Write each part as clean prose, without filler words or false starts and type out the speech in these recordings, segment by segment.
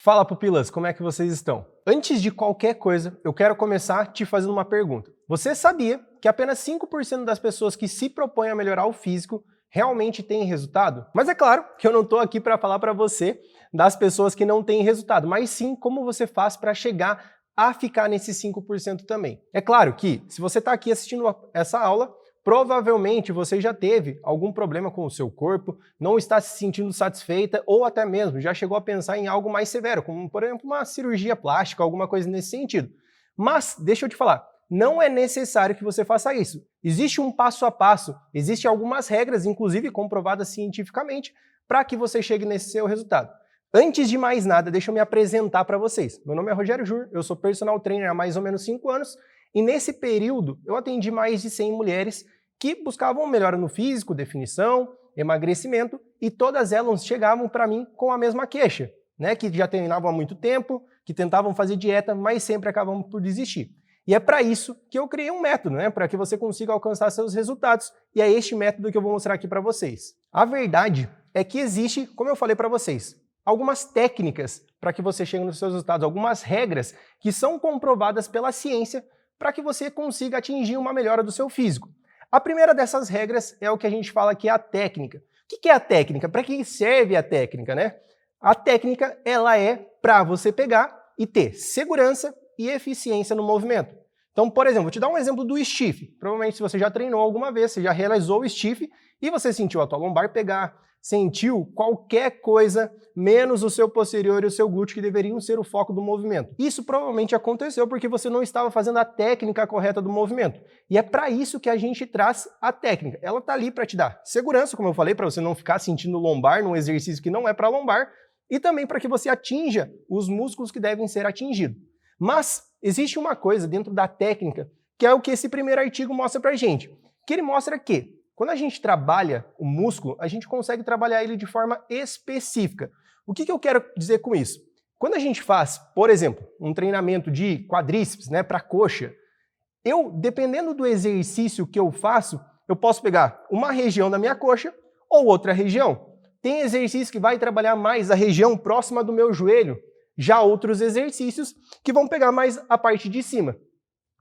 Fala, pupilas, como é que vocês estão? Antes de qualquer coisa, eu quero começar te fazendo uma pergunta. Você sabia que apenas 5% das pessoas que se propõem a melhorar o físico realmente têm resultado? Mas é claro que eu não estou aqui para falar para você das pessoas que não têm resultado, mas sim como você faz para chegar a ficar nesses 5% também. É claro que, se você está aqui assistindo essa aula, provavelmente você já teve algum problema com o seu corpo, não está se sentindo satisfeita ou até mesmo já chegou a pensar em algo mais severo, como por exemplo uma cirurgia plástica, alguma coisa nesse sentido. Mas, deixa eu te falar, não é necessário que você faça isso. Existe um passo a passo, existem algumas regras, inclusive comprovadas cientificamente, para que você chegue nesse seu resultado. Antes de mais nada, deixa eu me apresentar para vocês. Meu nome é Rogério Jur, eu sou personal trainer há mais ou menos 5 anos, e nesse período eu atendi mais de 100 mulheres que buscavam melhora no físico, definição, emagrecimento, e todas elas chegavam para mim com a mesma queixa, né? Que já treinavam há muito tempo, que tentavam fazer dieta, mas sempre acabavam por desistir. E é para isso que eu criei um método, né? Para que você consiga alcançar seus resultados, e é este método que eu vou mostrar aqui para vocês. A verdade é que existe, como eu falei para vocês, algumas técnicas para que você chegue nos seus resultados, algumas regras que são comprovadas pela ciência para que você consiga atingir uma melhora do seu físico. A primeira dessas regras é o que a gente fala que é a técnica. O que é a técnica? Para que serve a técnica, né? A técnica, ela é para você pegar e ter segurança e eficiência no movimento. Então, por exemplo, vou te dar um exemplo do stiff. Provavelmente, se você já treinou alguma vez, você já realizou o stiff e você sentiu a tua lombar pegar, sentiu qualquer coisa menos o seu posterior e o seu glúteo, que deveriam ser o foco do movimento. Isso provavelmente aconteceu porque você não estava fazendo a técnica correta do movimento. E é para isso que a gente traz a técnica. Ela está ali para te dar segurança, como eu falei, para você não ficar sentindo lombar num exercício que não é para lombar, e também para que você atinja os músculos que devem ser atingidos. Mas existe uma coisa dentro da técnica, que é o que esse primeiro artigo mostra para a gente, que ele mostra que quando a gente trabalha o músculo, a gente consegue trabalhar ele de forma específica. O que eu quero dizer com isso? Quando a gente faz, por exemplo, um treinamento de quadríceps, né, para coxa, dependendo do exercício que eu faço, eu posso pegar uma região da minha coxa ou outra região. Tem exercício que vai trabalhar mais a região próxima do meu joelho, já outros exercícios que vão pegar mais a parte de cima.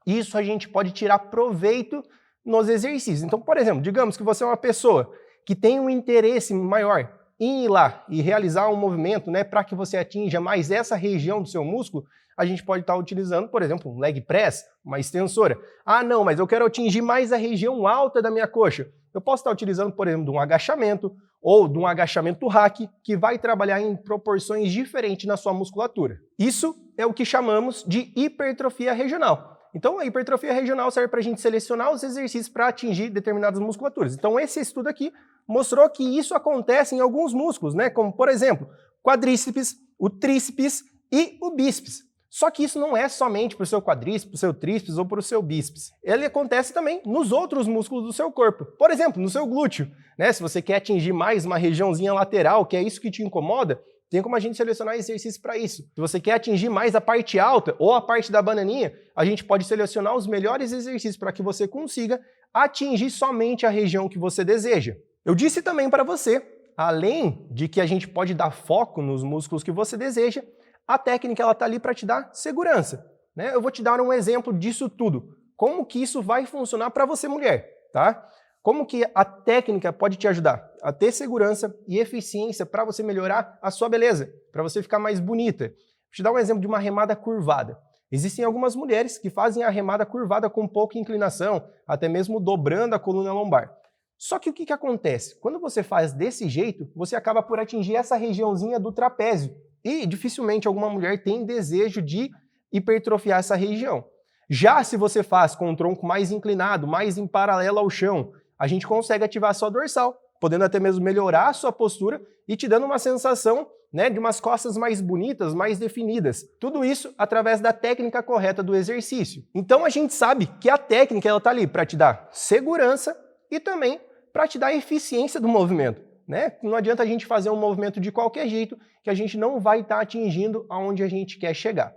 Isso a gente pode tirar proveito nos exercícios. Então, por exemplo, digamos que você é uma pessoa que tem um interesse maior em ir lá e realizar um movimento, né, para que você atinja mais essa região do seu músculo, a gente pode estar utilizando, por exemplo, um leg press, uma extensora. Ah, não, mas eu quero atingir mais a região alta da minha coxa. Eu posso estar utilizando, por exemplo, de um agachamento ou de um agachamento hack, que vai trabalhar em proporções diferentes na sua musculatura. Isso é o que chamamos de hipertrofia regional. Então, a hipertrofia regional serve para a gente selecionar os exercícios para atingir determinadas musculaturas. Então, esse estudo aqui mostrou que isso acontece em alguns músculos, né? Como, por exemplo, quadríceps, o tríceps e o bíceps. Só que isso não é somente para o seu quadríceps, para o seu tríceps ou para o seu bíceps. Ele acontece também nos outros músculos do seu corpo. Por exemplo, no seu glúteo, né? Se você quer atingir mais uma regiãozinha lateral, que é isso que te incomoda, tem como a gente selecionar exercícios para isso. Se você quer atingir mais a parte alta ou a parte da bananinha, a gente pode selecionar os melhores exercícios para que você consiga atingir somente a região que você deseja. Eu disse também para você, além de que a gente pode dar foco nos músculos que você deseja, a técnica está ali para te dar segurança, né? Eu vou te dar um exemplo disso tudo. Como que isso vai funcionar para você, mulher, tá? Como que a técnica pode te ajudar a ter segurança e eficiência para você melhorar a sua beleza, para você ficar mais bonita. Vou te dar um exemplo de uma remada curvada. Existem algumas mulheres que fazem a remada curvada com pouca inclinação, até mesmo dobrando a coluna lombar. Só que o que acontece? Quando você faz desse jeito, você acaba por atingir essa regiãozinha do trapézio. E dificilmente alguma mulher tem desejo de hipertrofiar essa região. Já se você faz com um tronco mais inclinado, mais em paralelo ao chão, a gente consegue ativar a sua dorsal, podendo até mesmo melhorar a sua postura e te dando uma sensação, né, de umas costas mais bonitas, mais definidas. Tudo isso através da técnica correta do exercício. Então a gente sabe que a técnica está ali para te dar segurança e também para te dar eficiência do movimento, né? Não adianta a gente fazer um movimento de qualquer jeito que a gente não vai estar atingindo aonde a gente quer chegar.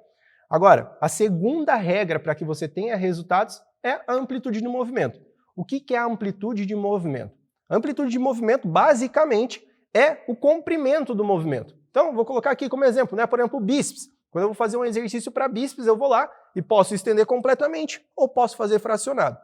Agora, a segunda regra para que você tenha resultados é a amplitude do movimento. O que é a amplitude de movimento? A amplitude de movimento, basicamente, é o comprimento do movimento. Então, vou colocar aqui como exemplo, né? Por exemplo, o bíceps. Quando eu vou fazer um exercício para bíceps, eu vou lá e posso estender completamente ou posso fazer fracionado.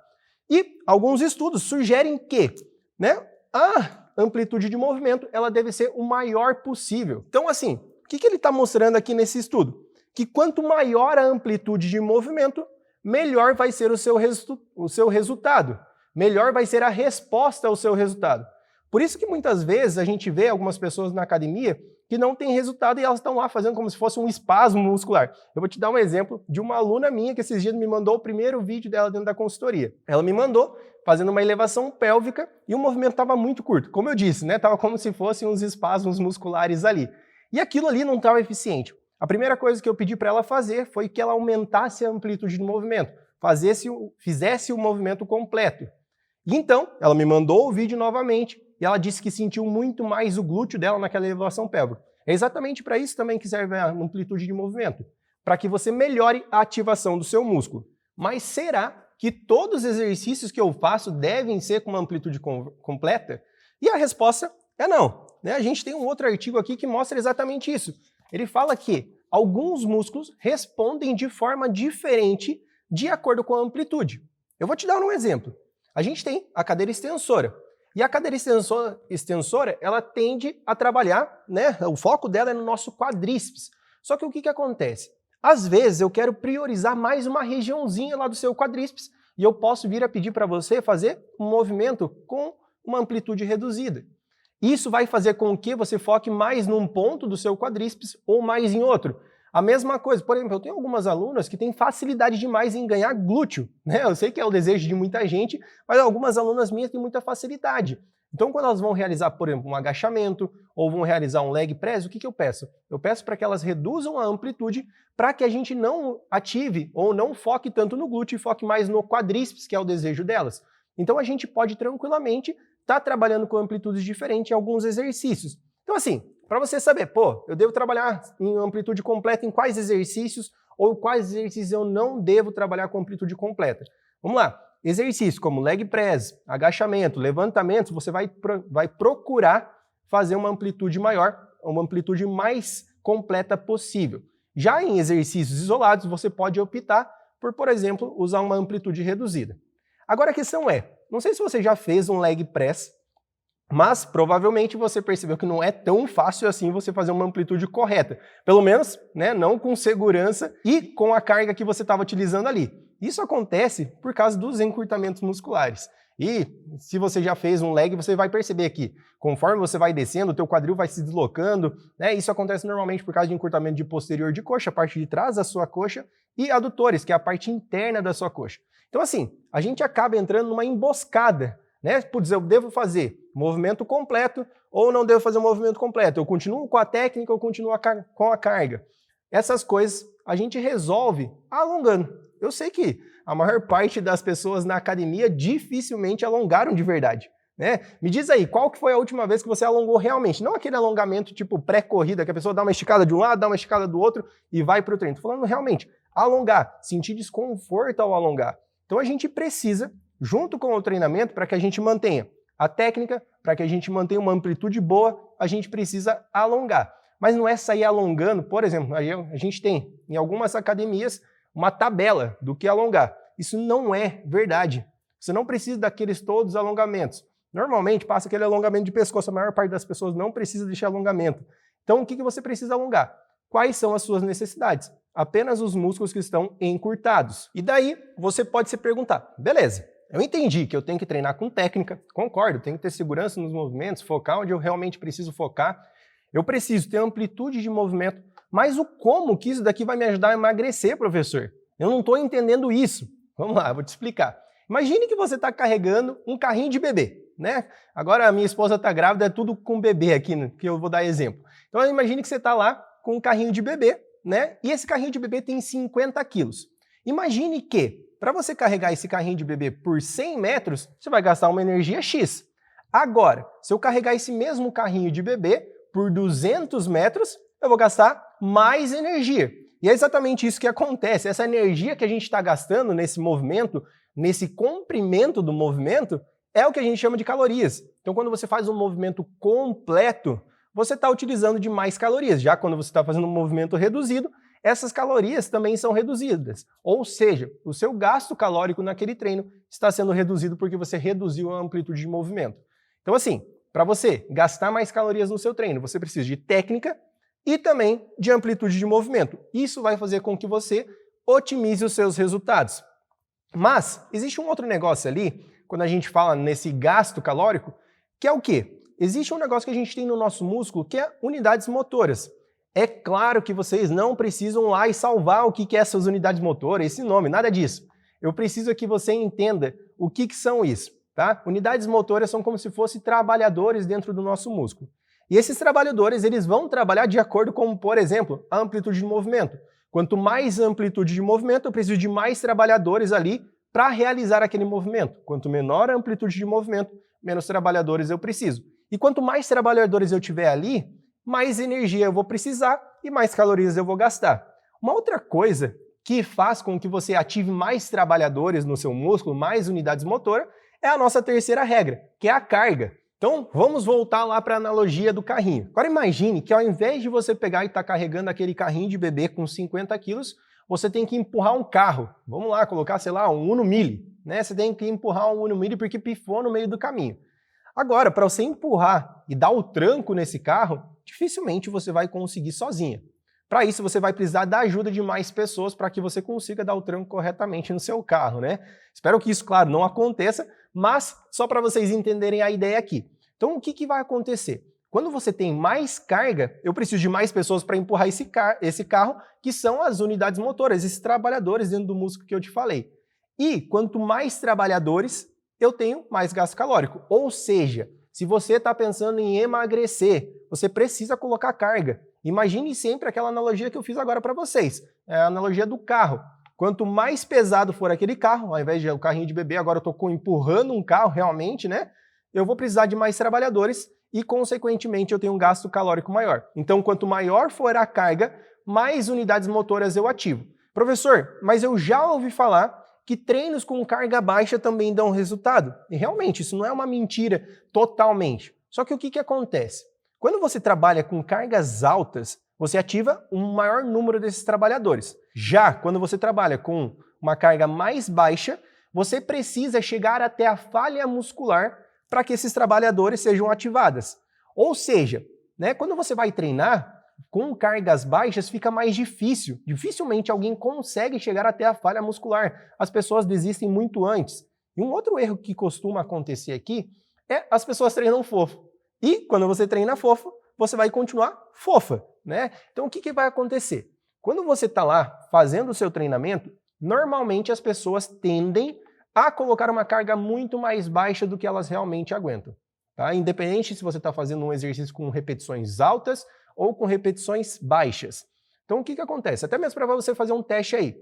E alguns estudos sugerem que, né, a amplitude de movimento ela deve ser o maior possível. Então, assim, o que ele está mostrando aqui nesse estudo? Que quanto maior a amplitude de movimento, melhor vai ser o seu resultado. Melhor vai ser a resposta ao seu resultado. Por isso que muitas vezes a gente vê algumas pessoas na academia que não têm resultado e elas estão lá fazendo como se fosse um espasmo muscular. Eu vou te dar um exemplo de uma aluna minha que esses dias me mandou o primeiro vídeo dela dentro da consultoria. Ela me mandou fazendo uma elevação pélvica e o movimento estava muito curto. Como eu disse, né? Estava como se fossem uns espasmos musculares ali. E aquilo ali não estava eficiente. A primeira coisa que eu pedi para ela fazer foi que ela aumentasse a amplitude do movimento, fizesse o movimento completo. E então, ela me mandou o vídeo novamente e ela disse que sentiu muito mais o glúteo dela naquela elevação pélvica. É exatamente para isso também que serve a amplitude de movimento, para que você melhore a ativação do seu músculo. Mas será que todos os exercícios que eu faço devem ser com uma amplitude completa? E a resposta é não. Né? A gente tem um outro artigo aqui que mostra exatamente isso. Ele fala que alguns músculos respondem de forma diferente de acordo com a amplitude. Eu vou te dar um exemplo. A gente tem a cadeira extensora. E a cadeira extensora, ela tende a trabalhar, né? O foco dela é no nosso quadríceps. Só que o que acontece? Às vezes eu quero priorizar mais uma regiãozinha lá do seu quadríceps e eu posso vir a pedir para você fazer um movimento com uma amplitude reduzida. Isso vai fazer com que você foque mais num ponto do seu quadríceps ou mais em outro. A mesma coisa, por exemplo, eu tenho algumas alunas que têm facilidade demais em ganhar glúteo, né? Eu sei que é o desejo de muita gente, mas algumas alunas minhas têm muita facilidade. Então, quando elas vão realizar, por exemplo, um agachamento ou vão realizar um leg press, o que eu peço? Eu peço para que elas reduzam a amplitude para que a gente não ative ou não foque tanto no glúteo e foque mais no quadríceps, que é o desejo delas. Então, a gente pode tranquilamente estar trabalhando com amplitudes diferentes em alguns exercícios. Então, assim, para você saber, pô, eu devo trabalhar em amplitude completa em quais exercícios ou quais exercícios eu não devo trabalhar com amplitude completa. Vamos lá. Exercícios como leg press, agachamento, levantamento, você vai procurar fazer uma amplitude maior, uma amplitude mais completa possível. Já em exercícios isolados, você pode optar por exemplo, usar uma amplitude reduzida. Agora a questão é, não sei se você já fez um leg press, mas provavelmente você percebeu que não é tão fácil assim você fazer uma amplitude correta. Pelo menos, né, não com segurança e com a carga que você estava utilizando ali. Isso acontece por causa dos encurtamentos musculares. E se você já fez um leg, você vai perceber que conforme você vai descendo, o teu quadril vai se deslocando, né? Isso acontece normalmente por causa de encurtamento de posterior de coxa, a parte de trás da sua coxa, e adutores, que é a parte interna da sua coxa. Então assim, a gente acaba entrando numa emboscada, né? Putz, eu devo fazer movimento completo ou não devo fazer um movimento completo? Eu continuo com a técnica ou continuo com a carga? Essas coisas a gente resolve alongando. Eu sei que a maior parte das pessoas na academia dificilmente alongaram de verdade, né? Me diz aí, qual que foi a última vez que você alongou realmente? Não aquele alongamento tipo pré-corrida, que a pessoa dá uma esticada de um lado, dá uma esticada do outro e vai para o treino. Estou falando realmente, alongar, sentir desconforto ao alongar. Então a gente precisa, junto com o treinamento, para que a gente mantenha a técnica, para que a gente mantenha uma amplitude boa, a gente precisa alongar. Mas não é sair alongando, por exemplo, a gente tem em algumas academias uma tabela do que alongar. Isso não é verdade. Você não precisa daqueles todos alongamentos. Normalmente passa aquele alongamento de pescoço, a maior parte das pessoas não precisa desse alongamento. Então o que você precisa alongar? Quais são as suas necessidades? Apenas os músculos que estão encurtados. E daí você pode se perguntar, beleza, eu entendi que eu tenho que treinar com técnica, concordo, tenho que ter segurança nos movimentos, focar onde eu realmente preciso focar, eu preciso ter amplitude de movimento, mas o como que isso daqui vai me ajudar a emagrecer, professor? Eu não estou entendendo isso. Vamos lá, eu vou te explicar. Imagine que você está carregando um carrinho de bebê, né? Agora a minha esposa está grávida, é tudo com bebê aqui, né, que eu vou dar exemplo. Então imagine que você está lá com um carrinho de bebê, né? E esse carrinho de bebê tem 50 quilos. Imagine que, para você carregar esse carrinho de bebê por 100 metros, você vai gastar uma energia X. Agora, se eu carregar esse mesmo carrinho de bebê por 200 metros, eu vou gastar mais energia. E é exatamente isso que acontece. Essa energia que a gente está gastando nesse movimento, nesse comprimento do movimento, é o que a gente chama de calorias. Então, quando você faz um movimento completo, você está utilizando de mais calorias. Já quando você está fazendo um movimento reduzido, essas calorias também são reduzidas. Ou seja, o seu gasto calórico naquele treino está sendo reduzido porque você reduziu a amplitude de movimento. Então assim, para você gastar mais calorias no seu treino, você precisa de técnica e também de amplitude de movimento. Isso vai fazer com que você otimize os seus resultados. Mas existe um outro negócio ali, quando a gente fala nesse gasto calórico, que é o quê? Existe um negócio que a gente tem no nosso músculo que é unidades motoras. É claro que vocês não precisam lá e salvar o que é essas unidades motoras, esse nome, nada disso. Eu preciso que você entenda o que são isso, tá? Unidades motoras são como se fossem trabalhadores dentro do nosso músculo. E esses trabalhadores, eles vão trabalhar de acordo com, por exemplo, a amplitude de movimento. Quanto mais amplitude de movimento, eu preciso de mais trabalhadores ali para realizar aquele movimento. Quanto menor a amplitude de movimento, menos trabalhadores eu preciso. E quanto mais trabalhadores eu tiver ali, mais energia eu vou precisar e mais calorias eu vou gastar. Uma outra coisa que faz com que você ative mais trabalhadores no seu músculo, mais unidades motoras, é a nossa terceira regra, que é a carga. Então, vamos voltar lá para a analogia do carrinho. Agora imagine que ao invés de você pegar e estar carregando aquele carrinho de bebê com 50 quilos, você tem que empurrar um carro. Vamos lá, colocar, sei lá, um Uno Mille, né? Você tem que empurrar um Uno Mille porque pifou no meio do caminho. Agora, para você empurrar e dar o tranco nesse carro, dificilmente você vai conseguir sozinha. Para isso, você vai precisar da ajuda de mais pessoas para que você consiga dar o tranco corretamente no seu carro, né? Espero que isso, claro, não aconteça, mas só para vocês entenderem a ideia aqui. Então, o que vai acontecer? Quando você tem mais carga, eu preciso de mais pessoas para empurrar esse carro, que são as unidades motoras, esses trabalhadores dentro do músculo que eu te falei. E quanto mais trabalhadores, eu tenho mais gasto calórico. Ou seja, se você está pensando em emagrecer, você precisa colocar carga. Imagine sempre aquela analogia que eu fiz agora para vocês, é a analogia do carro. Quanto mais pesado for aquele carro, ao invés de o carrinho de bebê, agora eu estou empurrando um carro realmente, né? Eu vou precisar de mais trabalhadores e, consequentemente, eu tenho um gasto calórico maior. Então, quanto maior for a carga, mais unidades motoras eu ativo. Professor, mas eu já ouvi falar que treinos com carga baixa também dão resultado. E realmente, isso não é uma mentira totalmente. Só que o que acontece? Quando você trabalha com cargas altas, você ativa um maior número desses trabalhadores. Já quando você trabalha com uma carga mais baixa, você precisa chegar até a falha muscular para que esses trabalhadores sejam ativados. Ou seja, né, quando você vai treinar com cargas baixas, fica mais difícil. Dificilmente alguém consegue chegar até a falha muscular. As pessoas desistem muito antes. E um outro erro que costuma acontecer aqui é as pessoas treinam fofo. E quando você treina fofo, você vai continuar fofa, né? Então o que vai acontecer? Quando você está lá fazendo o seu treinamento, normalmente as pessoas tendem a colocar uma carga muito mais baixa do que elas realmente aguentam. Tá? Independente se você está fazendo um exercício com repetições altas ou com repetições baixas. Então o que acontece? Até mesmo para você fazer um teste aí.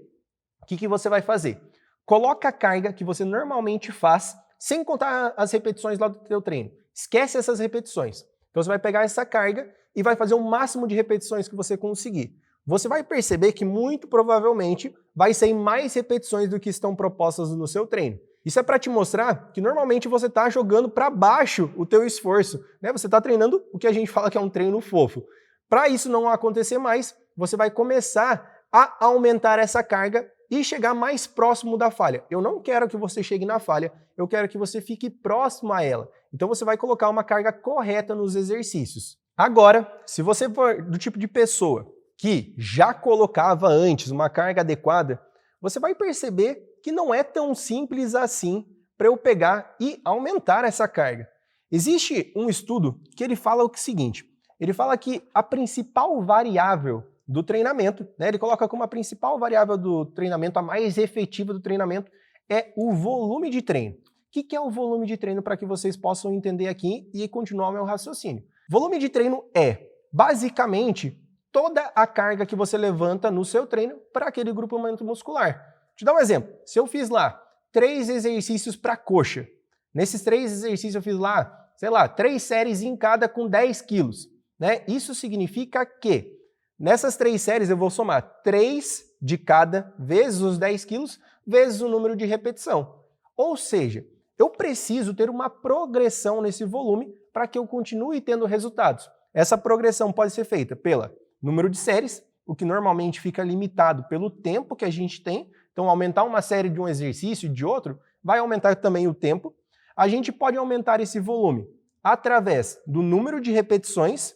O que você vai fazer? Coloca a carga que você normalmente faz, sem contar as repetições lá do teu treino. Esquece essas repetições. Então você vai pegar essa carga e vai fazer o máximo de repetições que você conseguir. Você vai perceber que muito provavelmente vai ser mais repetições do que estão propostas no seu treino. Isso é para te mostrar que normalmente você está jogando para baixo o teu esforço, né? Você está treinando o que a gente fala que é um treino fofo. Para isso não acontecer mais, você vai começar a aumentar essa carga e chegar mais próximo da falha. Eu não quero que você chegue na falha, eu quero que você fique próximo a ela. Então você vai colocar uma carga correta nos exercícios. Agora, se você for do tipo de pessoa que já colocava antes uma carga adequada, você vai perceber que não é tão simples assim para eu pegar e aumentar essa carga. Existe um estudo que ele fala o seguinte, ele fala que a principal variável do treinamento, né, ele coloca como a principal variável do treinamento, a mais efetiva do treinamento, é o volume de treino. O que é o volume de treino para que vocês possam entender aqui e continuar o meu raciocínio? Volume de treino é, basicamente, toda a carga que você levanta no seu treino para aquele grupamento muscular. Deixa eu dar um exemplo. Se eu fiz lá 3 exercícios para coxa, nesses 3 exercícios eu fiz lá, sei lá, 3 séries em cada com 10 quilos, né? Isso significa que nessas 3 séries eu vou somar 3 de cada vezes os 10 quilos vezes o número de repetição. Ou seja, eu preciso ter uma progressão nesse volume para que eu continue tendo resultados. Essa progressão pode ser feita pelo número de séries, o que normalmente fica limitado pelo tempo que a gente tem. Então, aumentar uma série de um exercício e de outro vai aumentar também o tempo. A gente pode aumentar esse volume através do número de repetições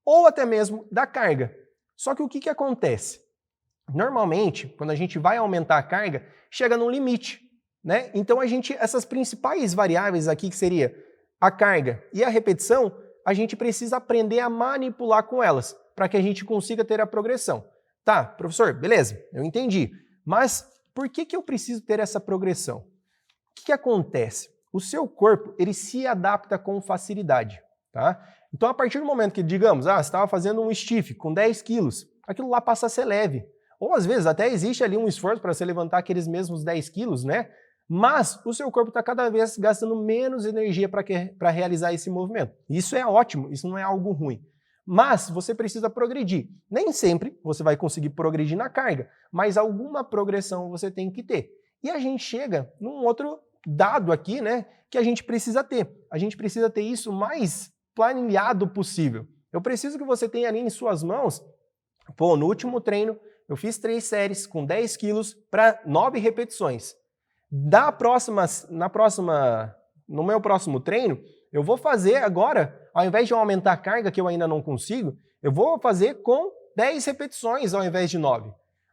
ou até mesmo da carga. Só que o que acontece? Normalmente, quando a gente vai aumentar a carga, chega num limite, né? Então, essas principais variáveis aqui, que seria a carga e a repetição, a gente precisa aprender a manipular com elas, para que a gente consiga ter a progressão. Tá, professor, beleza, eu entendi. Mas por que eu preciso ter essa progressão? O que acontece? O seu corpo, ele se adapta com facilidade, tá? Então, a partir do momento que, digamos, você estava fazendo um stiff com 10 quilos, aquilo lá passa a ser leve. Ou, às vezes, até existe ali um esforço para você levantar aqueles mesmos 10 quilos, né? Mas o seu corpo está cada vez gastando menos energia para realizar esse movimento. Isso é ótimo, isso não é algo ruim. Mas você precisa progredir. Nem sempre você vai conseguir progredir na carga, mas alguma progressão você tem que ter. E a gente chega num outro dado aqui, né, que a gente precisa ter. A gente precisa ter isso mais planilhado possível. Eu preciso que você tenha ali em suas mãos, no último treino, eu fiz 3 séries com 10 quilos para 9 repetições. No meu próximo treino, eu vou fazer agora, ao invés de eu aumentar a carga, que eu ainda não consigo, eu vou fazer com 10 repetições ao invés de 9.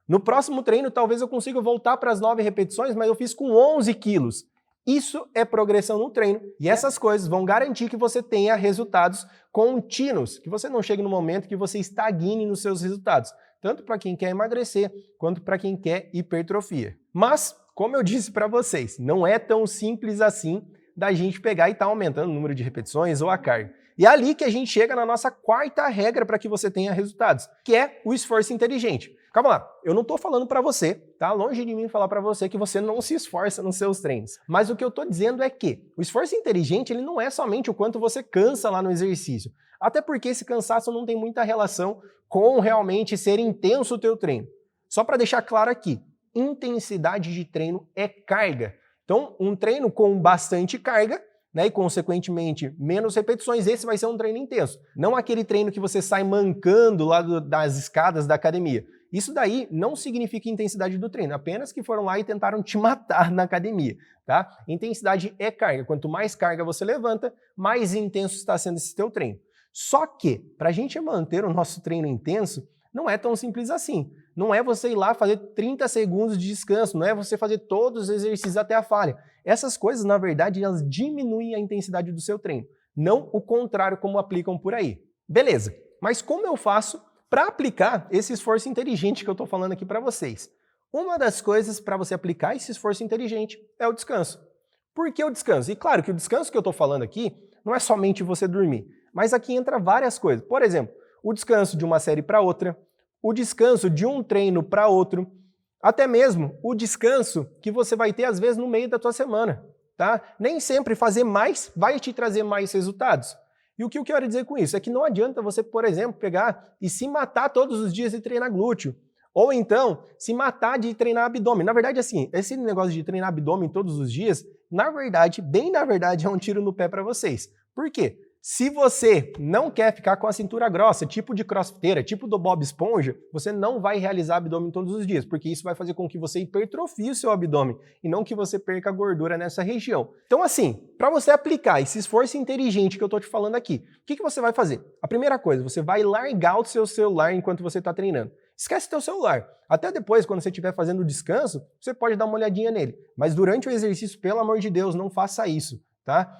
No próximo treino, talvez eu consiga voltar para as 9 repetições, mas eu fiz com 11 quilos. Isso é progressão no treino. E essas coisas vão garantir que você tenha resultados contínuos, que você não chegue no momento que você estagne nos seus resultados, tanto para quem quer emagrecer, quanto para quem quer hipertrofia. Mas, como eu disse para vocês, não é tão simples assim da gente pegar e estar aumentando o número de repetições ou a carga. E é ali que a gente chega na nossa quarta regra para que você tenha resultados, que é o esforço inteligente. Calma lá, eu não estou falando para você, tá? Longe de mim falar para você que você não se esforça nos seus treinos. Mas o que eu estou dizendo é que o esforço inteligente, ele não é somente o quanto você cansa lá no exercício. Até porque esse cansaço não tem muita relação com realmente ser intenso o teu treino. Só para deixar claro aqui, intensidade de treino é carga. Então, um treino com bastante carga, né, e consequentemente menos repetições, esse vai ser um treino intenso. Não aquele treino que você sai mancando lá das escadas da academia. Isso daí não significa intensidade do treino, apenas que foram lá e tentaram te matar na academia, tá? Intensidade é carga. Quanto mais carga você levanta, mais intenso está sendo esse teu treino. Só que, para a gente manter o nosso treino intenso, não é tão simples assim. Não é você ir lá fazer 30 segundos de descanso, não é você fazer todos os exercícios até a falha. Essas coisas, na verdade, elas diminuem a intensidade do seu treino, não o contrário como aplicam por aí. Beleza, mas como eu faço para aplicar esse esforço inteligente que eu estou falando aqui para vocês? Uma das coisas para você aplicar esse esforço inteligente é o descanso. Por que o descanso? E claro que o descanso que eu estou falando aqui não é somente você dormir, mas aqui entra várias coisas. Por exemplo, o descanso de uma série para outra, o descanso de um treino para outro, até mesmo o descanso que você vai ter às vezes no meio da tua semana, tá? Nem sempre fazer mais vai te trazer mais resultados. E o que eu quero dizer com isso é que não adianta você, por exemplo, pegar e se matar todos os dias e treinar glúteo, ou então se matar de treinar abdômen. Na verdade, assim, esse negócio de treinar abdômen todos os dias, na verdade, bem na verdade, é um tiro no pé para vocês. Por quê? Se você não quer ficar com a cintura grossa, tipo de crossfiteira, tipo do Bob Esponja, você não vai realizar abdômen todos os dias, porque isso vai fazer com que você hipertrofie o seu abdômen e não que você perca gordura nessa região. Então assim, para você aplicar esse esforço inteligente que eu estou te falando aqui, o que você vai fazer? A primeira coisa, você vai largar o seu celular enquanto você está treinando. Esquece teu celular. Até depois, quando você estiver fazendo o descanso, você pode dar uma olhadinha nele. Mas durante o exercício, pelo amor de Deus, não faça isso, tá?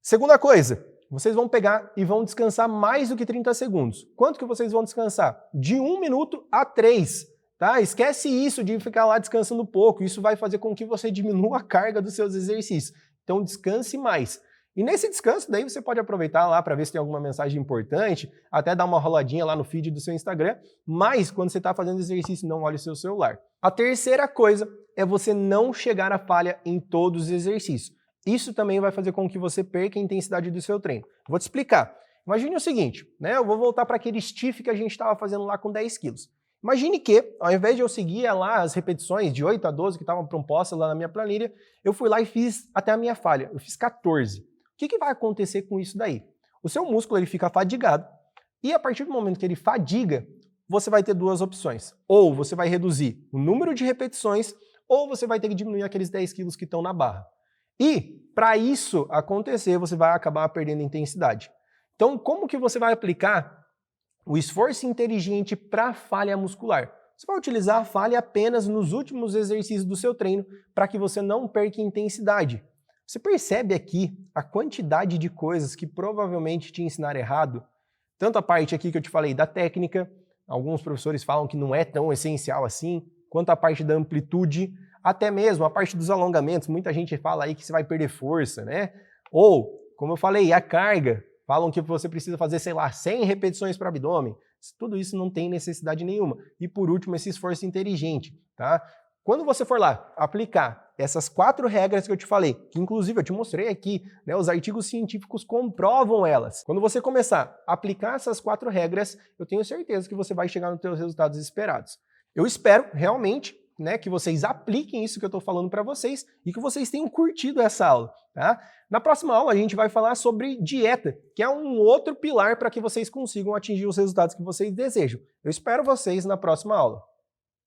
Segunda coisa, vocês vão pegar e vão descansar mais do que 30 segundos. Quanto que vocês vão descansar? De 1 minuto a 3, tá? Esquece isso de ficar lá descansando pouco. Isso vai fazer com que você diminua a carga dos seus exercícios. Então descanse mais. E nesse descanso, daí você pode aproveitar lá para ver se tem alguma mensagem importante, até dar uma roladinha lá no feed do seu Instagram, mas quando você está fazendo exercício, não olhe o seu celular. A terceira coisa é você não chegar à falha em todos os exercícios. Isso também vai fazer com que você perca a intensidade do seu treino. Vou te explicar. Imagine o seguinte, né? Eu vou voltar para aquele stiff que a gente estava fazendo lá com 10 quilos. Imagine que, ao invés de eu seguir lá as repetições de 8 a 12 que estavam propostas lá na minha planilha, eu fui lá e fiz até a minha falha. Eu fiz 14. O que vai acontecer com isso daí? O seu músculo ele fica fadigado, E a partir do momento que ele fadiga, você vai ter duas opções. Ou você vai reduzir o número de repetições, ou você vai ter que diminuir aqueles 10 quilos que estão na barra. E, para isso acontecer, você vai acabar perdendo intensidade. Então, como que você vai aplicar o esforço inteligente para falha muscular? Você vai utilizar a falha apenas nos últimos exercícios do seu treino para que você não perca intensidade. Você percebe aqui a quantidade de coisas que provavelmente te ensinaram errado? Tanto a parte aqui que eu te falei da técnica, alguns professores falam que não é tão essencial assim, quanto a parte da amplitude, até mesmo a parte dos alongamentos. Muita gente fala aí que você vai perder força, né? Ou, como eu falei, a carga. Falam que você precisa fazer, sei lá, 100 repetições para abdômen. Tudo isso não tem necessidade nenhuma. E por último, esse esforço inteligente, tá? Quando você for lá aplicar essas 4 regras que eu te falei, que inclusive eu te mostrei aqui, né, os artigos científicos comprovam elas. Quando você começar a aplicar essas 4 regras, eu tenho certeza que você vai chegar nos seus resultados esperados. Eu espero realmente, né, que vocês apliquem isso que eu estou falando para vocês e que vocês tenham curtido essa aula, tá? Na próxima aula a gente vai falar sobre dieta, que é um outro pilar para que vocês consigam atingir os resultados que vocês desejam. Eu espero vocês na próxima aula.